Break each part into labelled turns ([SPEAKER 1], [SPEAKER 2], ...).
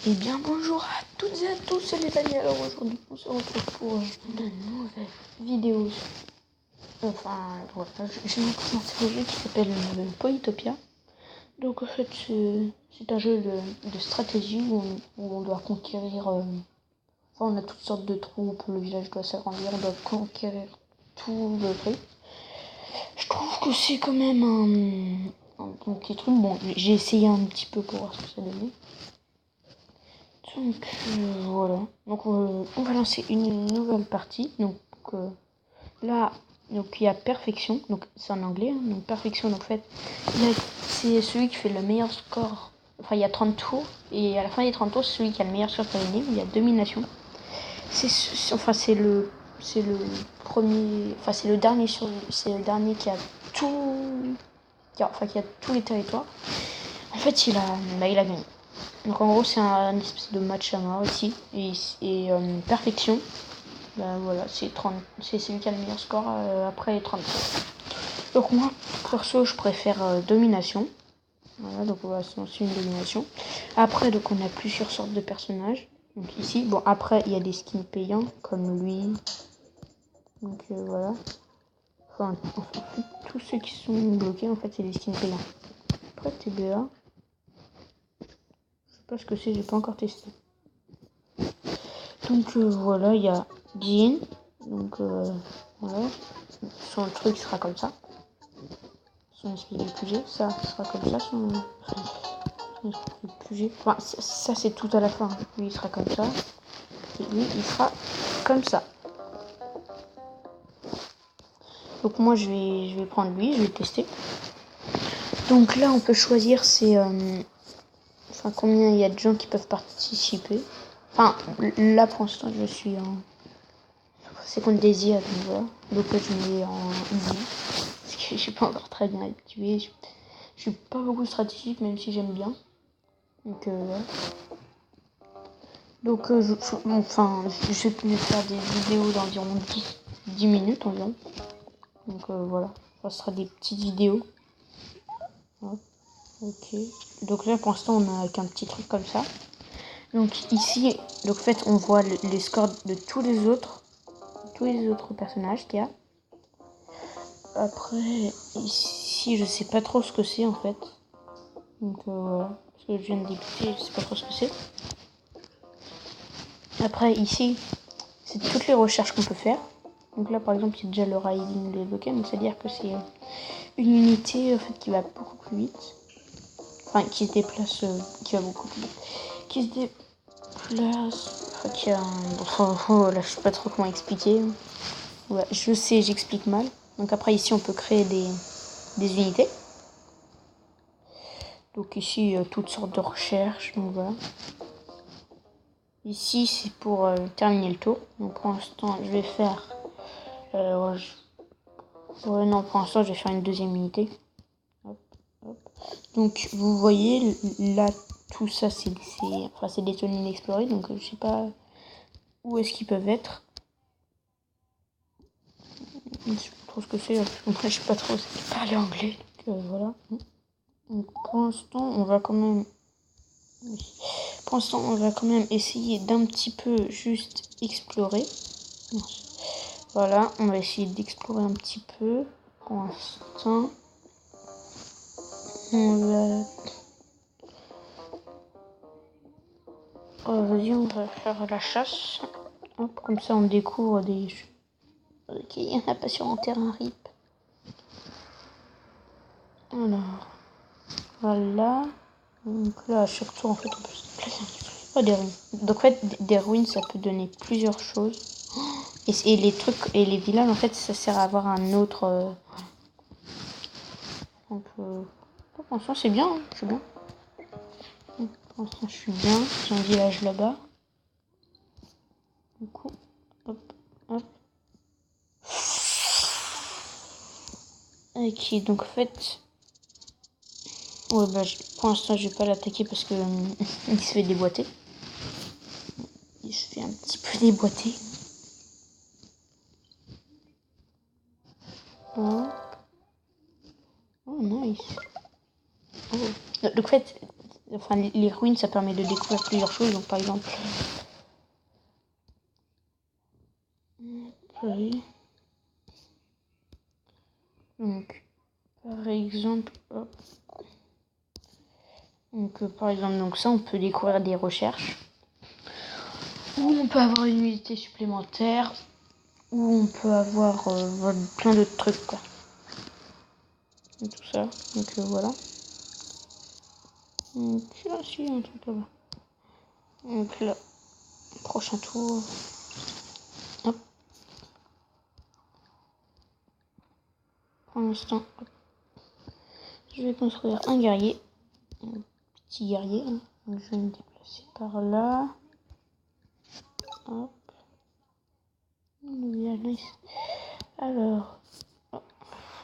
[SPEAKER 1] Et bien bonjour à toutes et à tous, c'est les amis. Alors aujourd'hui on se retrouve pour de nouvelles vidéos. Enfin voilà, j'ai mon jeu qui s'appelle Polytopia. Donc en fait c'est un jeu de stratégie où on doit conquérir. On a toutes sortes de troupes, le village doit s'agrandir, on doit conquérir tout le truc. Je trouve que c'est quand même un petit truc. Bon, j'ai essayé un petit peu pour voir ce que ça donnait. Donc voilà, donc on va lancer une nouvelle partie. Donc là, donc il y a perfection, donc c'est en anglais. Hein, donc perfection, donc en fait, c'est celui qui fait le meilleur score. Enfin, il y a 30 tours et à la fin des 30 tours, c'est celui qui a le meilleur score gagné. Il y a domination. C'est le premier, enfin c'est le dernier c'est le dernier qui a tout, qui a tous les territoires. En fait, il a gagné. Donc en gros c'est un espèce de match à mort ici et perfection. Ben voilà, c'est celui qui a le meilleur score après les 30 tours. Donc moi perso je préfère domination. Voilà, donc on va se lancer une domination. Après donc on a plusieurs sortes de personnages. Donc ici, bon après il y a des skins payants comme lui. Donc voilà. Enfin en fait, tous ceux qui sont bloqués en fait c'est des skins payants. Après TBA. Je sais pas ce que c'est, j'ai pas encore testé. Donc voilà, il y a Jean. Donc voilà. Son truc sera comme ça. Son espèce de QG, ça sera comme ça. Son espèce de QG. Enfin, ça c'est tout à la fin. Lui il sera comme ça. Et lui il sera comme ça. Donc moi je vais prendre lui, je vais tester. Donc là on peut choisir enfin combien il y a de gens qui peuvent participer. Enfin là pour l'instant je suis en c'est contre des IA donc voilà. Donc là je mets en easy. Parce que je suis pas encore très bien habituée. Je suis pas beaucoup stratégique même si j'aime bien. Donc ouais. Donc je vais faire des vidéos d'environ 10 minutes environ. Donc voilà. Ça sera des petites vidéos. Hop. Ok. Donc là pour l'instant on a qu'un petit truc comme ça. Donc ici, donc en fait on voit les scores de tous les autres personnages qu'il y a. Après ici je sais pas trop ce que c'est en fait. Donc voilà. Parce que je viens de débuter, je sais pas trop ce que c'est. Après ici, c'est toutes les recherches qu'on peut faire. Donc là par exemple il y a déjà le riding débloqué, donc c'est à dire que c'est une unité en fait qui va beaucoup plus vite. Enfin qui se déplace, qui va beaucoup plus vite. Qui se déplace, enfin qui a un... là je sais pas trop comment expliquer. Ouais, je sais, j'explique mal. Donc après ici on peut créer des unités. Donc ici toutes sortes de recherches, donc voilà. Ici c'est pour terminer le tour. Donc pour l'instant je vais faire non pour l'instant je vais faire une deuxième unité. Hop, hop. Donc vous voyez là tout ça c'est des zones inexplorées donc je sais pas où est-ce qu'ils peuvent être. Je sais pas trop ce que c'est parce que moi je sais pas trop parler anglais. Donc voilà. Donc pour l'instant on va quand même essayer d'un petit peu juste explorer. Voilà, on va essayer d'explorer un petit peu. Pour l'instant, on va... vas-y, on va faire la chasse. Hop, comme ça on découvre des... Ok, il n'y en a pas sur mon terrain RIP. Alors, voilà. Donc là, surtout, en fait, on peut se placer un petit peu. Oh, des ruines. Donc en fait, des ruines, ça peut donner plusieurs choses. Et les trucs, et les villages, en fait, ça sert à avoir un autre... Donc, pour l'instant, c'est bien, hein, c'est bien. Pour l'instant, je suis bien. J'ai un village là-bas. Du coup, hop, hop. Ok, donc en fait... Ouais, bah, pour l'instant, je vais pas l'attaquer parce que il se fait déboîter. Il se fait un petit peu déboîter. Oh, nice. Oh. Donc en fait, Enfin, les ruines, ça permet de découvrir plusieurs choses. Donc, par exemple... Donc, par exemple... Hop. Donc, par exemple, donc ça, on peut découvrir des recherches. Ou on peut avoir une unité supplémentaire. Ou on peut avoir plein d'autres trucs, quoi. Et tout ça. Donc, voilà. Donc, là, si, un truc là-bas. Donc, là, prochain tour. Hop. Pour l'instant, je vais construire un guerrier. Un petit guerrier. Hein. Donc, je vais me déplacer par là. Hop. Nice. Alors. Hop.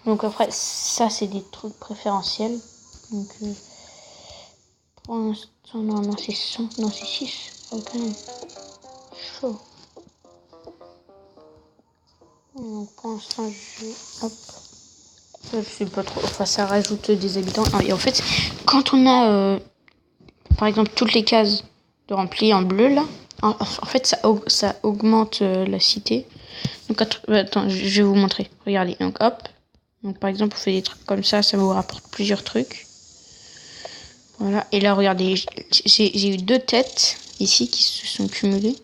[SPEAKER 1] Donc après, ça c'est des trucs préférentiels. Donc pour l'instant, normalement c'est 100. Non, c'est 6. Oh, quand même. Chaud. Donc pour l'instant, hop. Je sais pas trop. Enfin, ça rajoute des habitants. Et en fait, quand on a par exemple toutes les cases de rempli en bleu là, en fait ça augmente la cité. Donc attends, je vais vous montrer. Regardez. Donc hop. Donc par exemple, on fait des trucs comme ça vous rapporte plusieurs trucs. Voilà. Et là, regardez, j'ai eu 2 têtes ici qui se sont cumulées.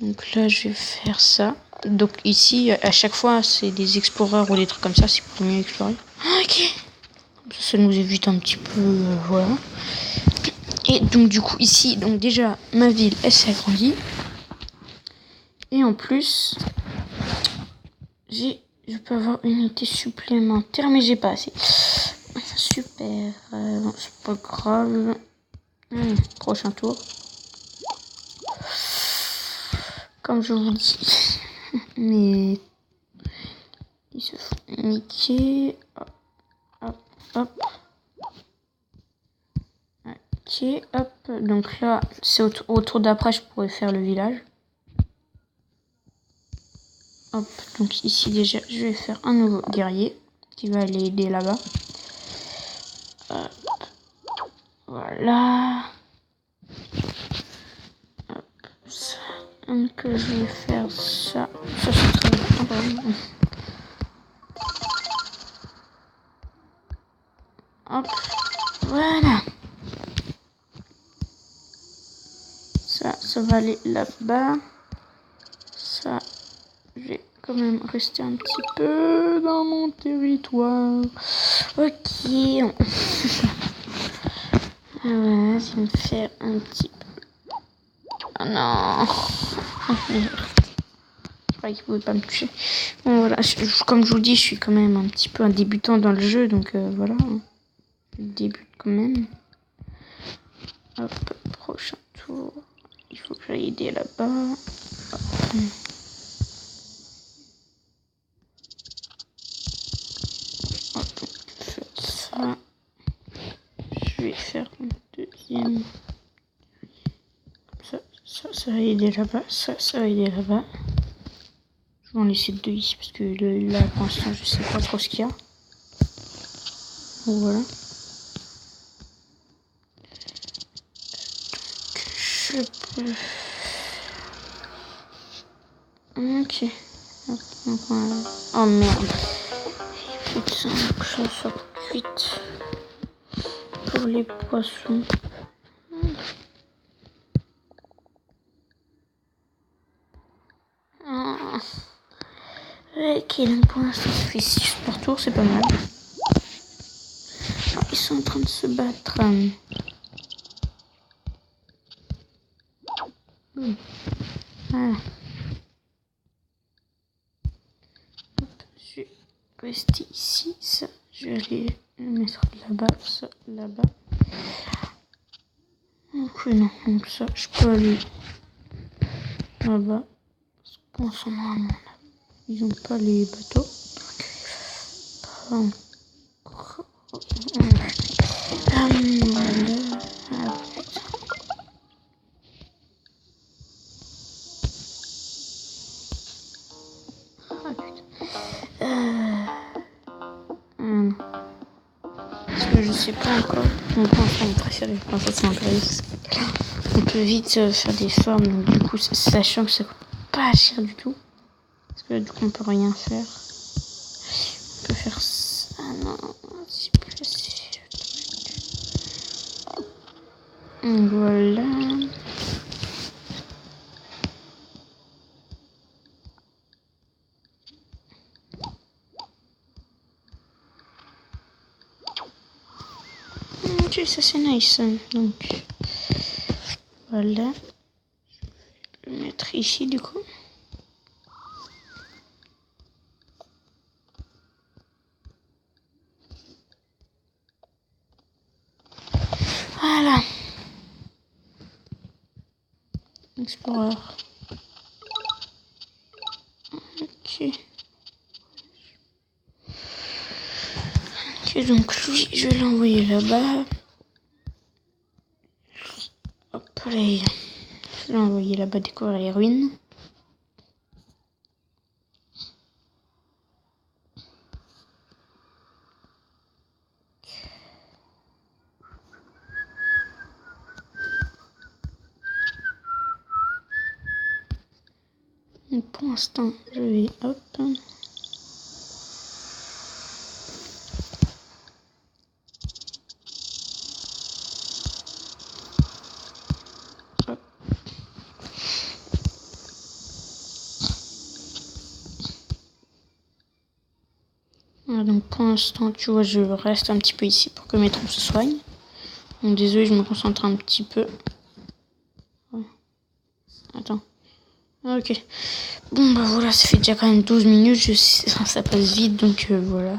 [SPEAKER 1] Donc là, je vais faire ça. Donc ici, à chaque fois, c'est des explorers ou des trucs comme ça, c'est pour mieux explorer. Ok. Ça nous évite un petit peu, voilà. Et donc du coup ici, donc déjà ma ville, elle s'est agrandie. Et en plus, je peux avoir une unité supplémentaire, mais j'ai pas assez. Super, c'est pas grave. Prochain tour. Comme je vous dis, mais ils se font niquer. Hop, hop, hop. Ok, hop. Donc là, c'est au tour d'après, je pourrais faire le village. Hop, donc ici déjà, je vais faire un nouveau guerrier qui va aller aider là-bas. Voilà. Hop, ça. Donc je vais faire ça. Ça c'est très bien. Hop, voilà. Ça va aller là-bas. Ça, je vais quand même rester un petit peu dans mon territoire. Ok. Voilà, je vais me faire un petit peu. Oh non. Oh merde. Je croyais qu'il pouvait pas me toucher. Bon, voilà, comme je vous dis, je suis quand même un petit peu un débutant dans le jeu, donc voilà. Je débute quand même. Hop, prochain tour. Il faut que j'aille aider là-bas. Hop, ça. Je vais faire un deuxième. Ça va aider là-bas. Ça va aider là-bas. Je vais en laisser 2 ici parce que là, pour l'instant, je sais pas trop ce qu'il y a. Donc voilà. Je peux... Ok. Donc voilà. Oh merde. Putain, que ça soit cuite. Pour les poissons. Ok, donc pour l'instant, ça fait 6 par tour, c'est pas mal. Ils sont en train de se battre. Voilà. Hop, je vais rester ici. Ça, je vais aller le mettre là-bas. Ça, là-bas. Ok, non. Donc ça, je peux aller là-bas. Parce qu'en ce moment, ils n'ont pas les bateaux. Pas encore. Voilà. Ah, putain. Ah, putain. Parce que je sais pas encore. Mon enfant préféré, Princesse Marguerite. On peut vite faire des formes, donc du coup, sachant que ça coûte pas cher du tout. Parce que du coup, on peut rien faire. On peut faire ça. Ah non, s'il vous plaît, voilà. Ok, ça c'est nice. Donc, voilà. Je vais le mettre ici du coup. Voilà. Explorer. Ok. Ok, donc lui, je vais l'envoyer là-bas. Hop là. Je vais l'envoyer là-bas découvrir les ruines. Donc pour l'instant, je vais hop. Voilà, donc pour l'instant, tu vois, je reste un petit peu ici pour que mes troupes se soignent. Donc désolé, je me concentre un petit peu. Ouais. Attends. Ok. Bon bah voilà, ça fait déjà quand même 12 minutes, ça passe vite, donc voilà.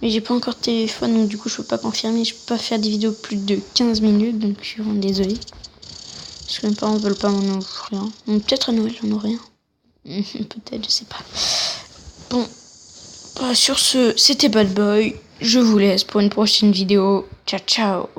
[SPEAKER 1] Mais j'ai pas encore de téléphone, donc du coup je peux pas confirmer, je peux pas faire des vidéos plus de 15 minutes, donc je suis vraiment désolée. Parce que mes parents veulent pas m'en offrir. Donc peut-être à Noël j'en aurai un. Peut-être, je sais pas. Bon, bah, sur ce, c'était Bad Boy. Je vous laisse pour une prochaine vidéo. Ciao ciao.